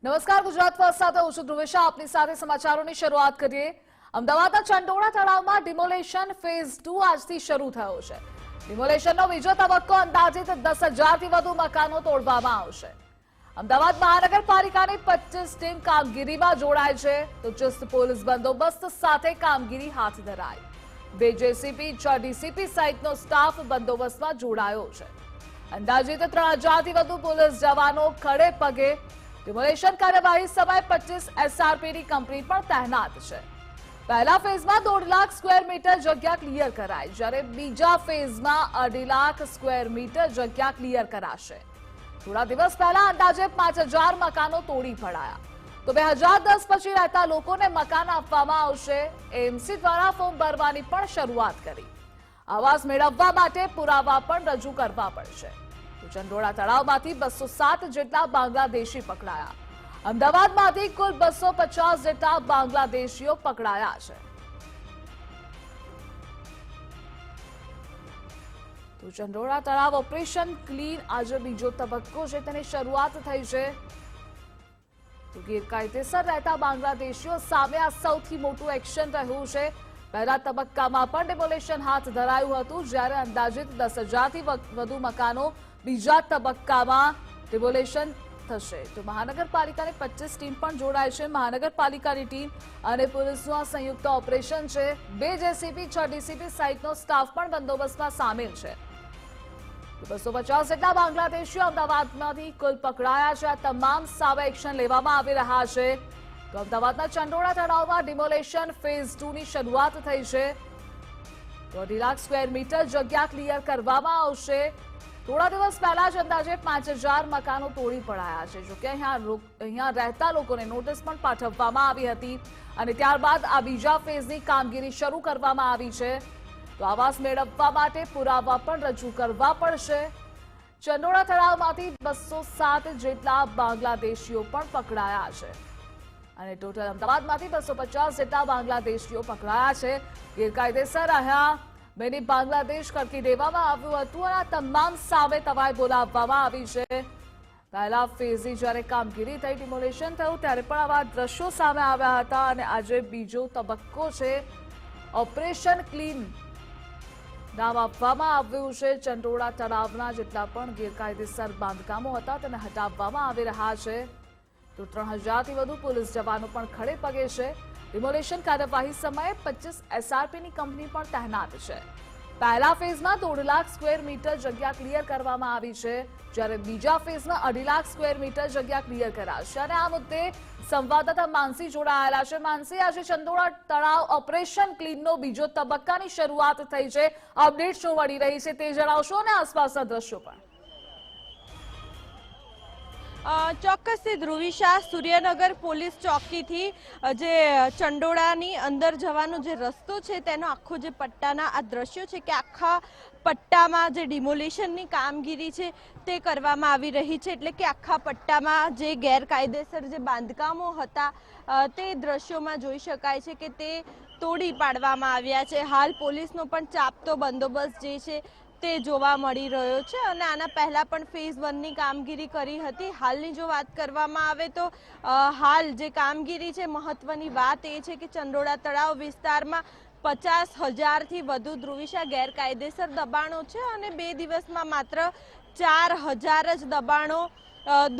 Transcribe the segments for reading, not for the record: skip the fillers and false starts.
નમસ્કાર, ગુજરાત ફર્સ્ટ સાથે હું છું ધ્રુવેશા. આપની સાથે સમાચારોની શરૂઆત કરીએ. અમદાવાદના ચંડોળા તળાવમાં ડિમોલેશન ફેઝ 2 આજથી શરૂ થયો છે. ડિમોલેશનનો બીજો તબક્કો અંદાજિત 10,000થી વધુ મકાનો તોડવામાં આવશે. અમદાવાદ મહાનગરપાલિકાની 25 ટીમ કામગીરીમાં જોડાય છે, તો ચુસ્ત પોલીસ બંદોબસ્ત સાથે કામગીરી હાથ ધરાઈ. 2 જેસીબી, 6 ડીસીપી સહિતનો સ્ટાફ બંદોબસ્તમાં જોડાયો છે. અંદાજિત 3,000થી વધુ પોલીસ જવાનો ખડે પગે. ડિમોલેશન કાર્યવાહી સમયે 25 એસઆરપીની કંપની પણ તૈનાત છે. પહેલા ફેઝમાં 1.5 લાખ સ્ક્વેર મીટર જગ્યા ક્લિયર કરાઈ, જ્યારે બીજા ફેઝમાં 2.5 લાખ સ્ક્વેર મીટર જગ્યા ક્લિયર કરાશે. થોડા દિવસ પહેલા અંદાજે 5,000 મકાનો તોડી પડાયા, તો 2010 પછી રહેતા લોકોને મકાન આપવામાં આવશે. એએમસી દ્વારા ફોર્મ ભરવાની પણ શરૂઆત કરી. આવાસ મેળવવા માટે પુરાવા પણ રજૂ કરવા પડશે. ચંડોળા તળાવમાંથી 207 જેટલા બાંગ્લાદેશી પકડાયા. અમદાવાદમાંથી કુલ 250 જેટલા બાંગ્લાદેશીઓ પકડાયા છે. તો ચંડોળા તળાવ ઓપરેશન ક્લીન આજે બીજો તબક્કો છે, તેની શરૂઆત થઈ છે. તો ગેરકાયદેસર રહેતા બાંગ્લાદેશીઓ સામે આ સૌથી મોટું એક્શન રહ્યું છે. પહેલા તબક્કામાં પણ ડિમોલેશન હાથ ધરાયું હતું, જ્યારે અંદાજિત 10,000થી વધુ મકાનો બીજા તબક્કામાં ડિમોલેશન થશે. તો મહાનગરપાલિકાની 25 ટીમ પણ જોડાય છે. મહાનગરપાલિકાની ટીમ અને પોલીસનું આ સંયુક્ત ઓપરેશન છે. 2 જેસીબી, 6 ડીસીપી સહિતનો સ્ટાફ પણ બંદોબસ્તમાં સામેલ છે. 250 જેટલા બાંગ્લાદેશીઓ અમદાવાદમાંથી કુલ પકડાયા છે. આ તમામ સામે એક્શન લેવામાં આવી રહ્યા છે. તો અમદાવાદના ચંડોળા તળાવમાં ડિમોલેશન ફેઝ 2 ની શરૂઆત થઈ છે. તો 2.5 લાખ સ્ક્વેર મીટર જગ્યા ક્લિયર કરવામાં આવશે. થોડા દિવસ પહેલા જ અંદાજે 5,000 મકાનો તોડી પડાયા છે. જોકે અહીંયા રહેતા લોકોને નોટિસ પણ પાઠવવામાં આવી હતી, અને ત્યારબાદ આ બીજા ફેઝની કામગીરી શરૂ કરવામાં આવી છે. તો આવાસ મેળવવા માટે પુરાવા પણ રજૂ કરવા પડશે. ચંડોળા તળાવમાંથી 207 જેટલા બાંગ્લાદેશીઓ પણ પકડાયા છે, અને ટોટલ અમદાવાદમાંથી 250 જેટલા બાંગ્લાદેશીઓ પકડાયા છે. ગેરકાયદેસર રહ્યા બેની બાંગ્લાદેશ કરકી દેવામાં આવ્યું હતું, અને આ તમામ સામે તવાઈ બોલાવવામાં આવી છે. પહેલા ફેઝની જ્યારે કામગીરી થઈ, ડિમોલેશન થયું, ત્યારે પણ આવા દ્રશ્યો સામે આવ્યા હતા, અને આજે બીજો તબક્કો છે. ઓપરેશન ક્લીન નામ આપવામાં આવ્યું છે. ચંડોળા તળાવના જેટલા પણ ગેરકાયદેસર બાંધકામો હતા તેને હટાવવામાં આવી રહ્યા છે. તો 3,000થી વધુ પોલીસ જવાનો પણ ખડે પગે છે. ડિમોલેશન કાર્યવાહી સમયે 25 એસઆરપીની કંપની પણ તૈનાત છે. પહેલા ફેઝમાં 1.5 લાખ સ્ક્વેર મીટર જગ્યા ક્લિયર કરવામાં આવી છે, જ્યારે બીજા ફેઝમાં 2.5 લાખ સ્ક્વેર મીટર જગ્યા ક્લિયર કરાશે. અને આ મુદ્દે સંવાદદાતા માનસી જોડાયેલા છે. માનસી, આજે ચંડોળા તળાવ ઓપરેશન ક્લીનનો બીજો તબક્કાની શરૂઆત થઈ છે. અપડેટ શું મળી રહી છે તે જણાવશો, અને આસપાસના દ્રશ્યો પણ. ચોક્કસથી ધ્રુવિશા, સૂર્યનગર પોલીસ ચોકીથી જે ચંડોળાની અંદર જવાનો જે રસ્તો છે તેનો આખો જે પટ્ટાના આ દ્રશ્યો છે કે આખા પટ્ટામાં જે ડિમોલેશનની કામગીરી છે તે કરવામાં આવી રહી છે. એટલે કે આખા પટ્ટામાં જે ગેરકાયદેસર જે બાંધકામો હતા તે દ્રશ્યોમાં જોઈ શકાય છે કે તે તોડી પાડવામાં આવ્યા છે. હાલ પોલીસનો પણ ચાપતો બંદોબસ્ત જે છે તે જોવા મળી રહ્યો છે, અને આના પહેલા પણ ફેઝ 1ની કામગીરી કરી હતી. હાલની જો વાત કરવામાં આવે તો હાલ જે કામગીરી છે, મહત્વની વાત એ છે કે ચંડોળા તળાવ વિસ્તારમાં 50,000થી વધુ ધ્રુવિશા ગેરકાયદેસર દબાણો છે, અને 2 દિવસમાં માત્ર 4,000 જ દબાણો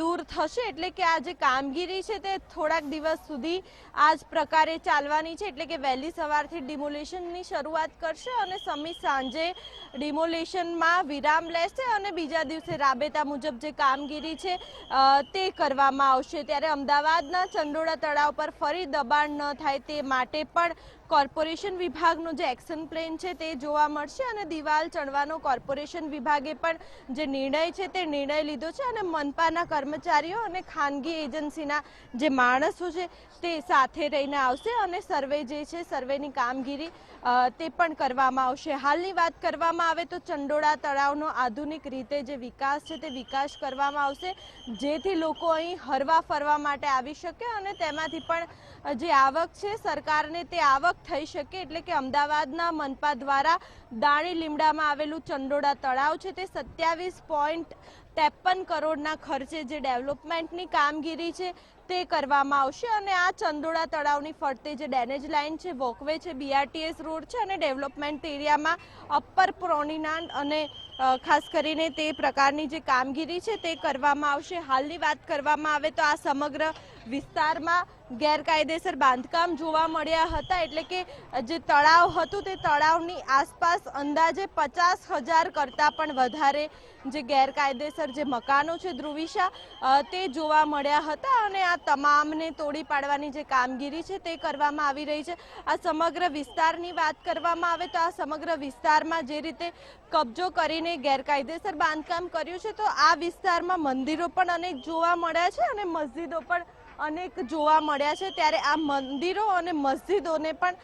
દૂર થશે. એટલે કે આ જે કામગીરી છે તે થોડાક દિવસ સુધી આ જ પ્રકારે ચાલવાની છે. એટલે કે વહેલી સવારથી ડિમોલેશનની શરૂઆત કરશે, અને સમી સાંજે ડિમોલેશનમાં વિરામ લેશે, અને બીજા દિવસે રાબેતા મુજબ જે કામગીરી છે તે કરવામાં આવશે. ત્યારે અમદાવાદના ચંડોળા તળાવ પર ફરી દબાણ ન થાય તે માટે પણ કોર્પોરેશન વિભાગનો જે એક્શન પ્લાન છે તે જોવા મળશે, અને દિવાલ ચણવાનો કોર્પોરેશન વિભાગે પણ જે નિર્ણય છે તે નિર્ણય લીધો છે, અને મનપાના કર્મચારીઓ અને ખાનગી એજન્સીના જે માણસો છે તે સાથે રહીને આવશે, અને સર્વે જે છે સર્વેની કામગીરી તે પણ કરવામાં આવશે. હાલની વાત કરવામાં આવે તો ચંડોળા તળાવનો આધુનિક રીતે જે વિકાસ છે તે વિકાસ કરવામાં આવશે, જેથી લોકો અહીં હરવા ફરવા માટે આવી શકે, અને તેમાંથી પણ જે આવક છે સરકારને તે આવક થઈ શકે. એટલે કે અમદાવાદના મનપા દ્વારા દાણી લીમડામાં આવેલું ચંડોળા તળાવ છે તે 27 53 કરોડના ખર્ચે જે ડેવલપમેન્ટની કામગીરી છે તે કરવામાં આવશે અને આ ચંડોળા તળાવની ફરતે જે ડેનેજ લાઇન છે, વોકવે છે, BRTS રોડ છે અને ડેવલપમેન્ટ એરિયામાં અપર પ્રોમિનાન્ટ અને ખાસ કરીને તે પ્રકારની જે કામગીરી છે તે કરવામાં આવશે. હાલની વાત કરવામાં આવે તો આ સમગ્ર વિસ્તારમાં ગેરકાયદેસર બાંધકામ જોવા મળ્યા હતા, એટલે કે જે તળાવ હતું તે તળાવની આસપાસ અંદાજે 50,000 કરતાં પણ વધારે જે ગેરકાયદેસર જે મકાનો છે ધ્રુવિશા તે જોવા મળ્યા હતા અને આ તમામને તોડી પાડવાની જે કામગીરી છે તે કરવામાં આવી રહી છે. આ સમગ્ર વિસ્તારની વાત કરવામાં આવે તો આ સમગ્ર વિસ્તારમાં જે રીતે કબજો કરીને ગેરકાયદેસર બાંધકામ કર્યું છે તો આ વિસ્તારમાં મંદિરો પણ અનેક જોવા મળ્યા છે અને મસ્જિદો પણ અનેક જોવા મળ્યા છે. ત્યારે આ મંદિરો અને મસ્જિદોને પણ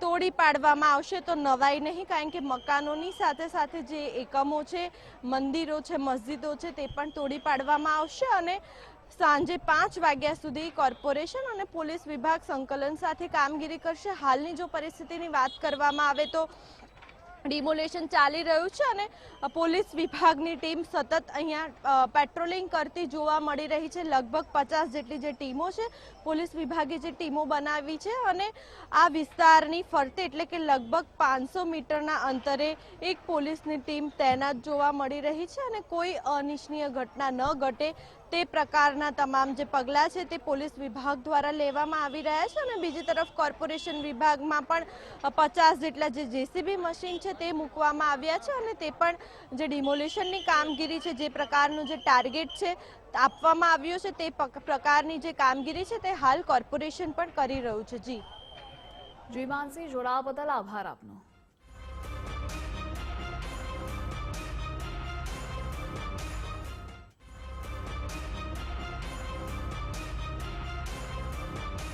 તોડી પાડવામાં આવશે તો નવાઈ નહીં, કારણ કે મકાનોની સાથે સાથે જે એકમો છે, મંદિરો છે, મસ્જિદો છે તે પણ તોડી પાડવામાં આવશે અને સાંજે 5 વાગ્યા સુધી કોર્પોરેશન અને પોલીસ વિભાગ સંકલન સાથે કામગીરી કરશે. હાલની જો પરિસ્થિતિની વાત કરવામાં આવે તો ડિમોલેશન ચાલી રહ્યું છે અને પોલીસ વિભાગની ટીમ સતત અહીંયા પેટ્રોલિંગ કરતી જોવા મળી રહી છે. લગભગ 50 જેટલી જે ટીમો છે, પોલીસ વિભાગે જે ટીમો બનાવી છે અને આ વિસ્તારની ફરતે એટલે કે લગભગ 500 મીટરના અંતરે એક પોલીસની ટીમ તૈનાત જોવા મળી રહી છે અને કોઈ અનિચ્છનીય ઘટના ન ઘટે તે પ્રકારના તમામ જે પગલાં છે તે પોલીસ વિભાગ દ્વારા લેવામાં આવી રહ્યા છે અને બીજી તરફ કોર્પોરેશન વિભાગમાં પણ 50 જેટલા જે JCB મશીન છે તે મૂકવામાં આવ્યા છે અને તે પણ જે ડિમોલિશનની કામગીરી છે, જે પ્રકારનું જે ટાર્ગેટ છે આપવામાં આવ્યું છે તે પ્રકારની જે કામગીરી છે તે હાલ કોર્પોરેશન પણ કરી રહ્યું છે. જી માનસી, જોડાવા બદલ આભાર આપનો.